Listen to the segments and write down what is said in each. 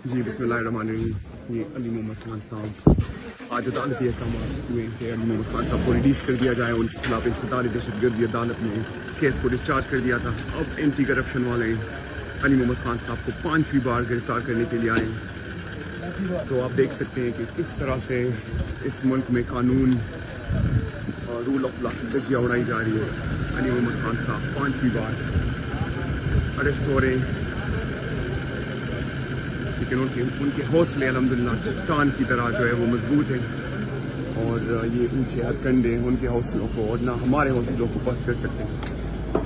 جی بسم اللہ الرحمن الرحیم. یہ علی محمد خان صاحب آج عدالتی احکامات ہوئے کہ علی محمد خان صاحب کو ریلیز کر دیا جائے. ان کے خلاف انسداد دہشت گردی عدالت نے کیس کو ڈسچارج کر دیا تھا. اب انٹی کرپشن والے علی محمد خان صاحب کو 5ویں بار گرفتار کرنے کے لیے آئے ہیں. تو آپ دیکھ سکتے ہیں کہ کس طرح سے اس ملک میں قانون اور رول آف لا کی دھجیاں اڑائی جا رہی ہے. علی محمد خان صاحب 5ویں بار اریسٹ ہو رہے ہیں، لیکن ان کے حوصلے الحمدللہ چٹان کی طرح جو ہے وہ مضبوط ہیں، اور یہ اونچے ہتھکنڈے ان کے حوصلوں کو اور نہ ہمارے حوصلوں کو پست کر سکتے ہیں.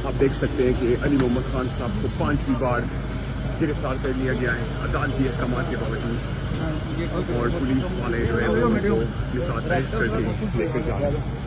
آپ دیکھ سکتے ہیں کہ علی محمد خان صاحب کو 5ویں بار گرفتار کر لیا گیا ہے عدالتی احکامات کے باوجود، اور پولیس والے جو ہے وہ ان کو کے ساتھ ریسٹ کر کے لے کر جا رہے ہیں.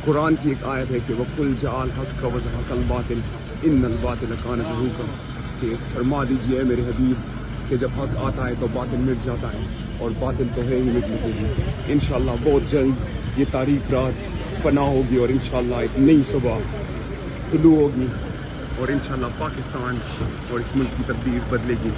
قرآن کی ایک آیت ہے کہ وَقُلْ جَاءَ الْحَقُّ وَزَهَقَ الْبَاطِلُ إِنَّ الْبَاطِلَ كَانَ زَهُوقًا، کہ فرما دیجئے میرے حبیب کہ جب حق آتا ہے تو باطل مٹ جاتا ہے، اور باطل تو ہے ہی مٹنے کے لیے. انشاءاللہ بہت جلد یہ تاریک رات پناہ ہوگی، اور انشاءاللہ ایک نئی صبح طلوع ہوگی، اور انشاءاللہ پاکستان اور اس ملک کی تقدیر بدلے گی.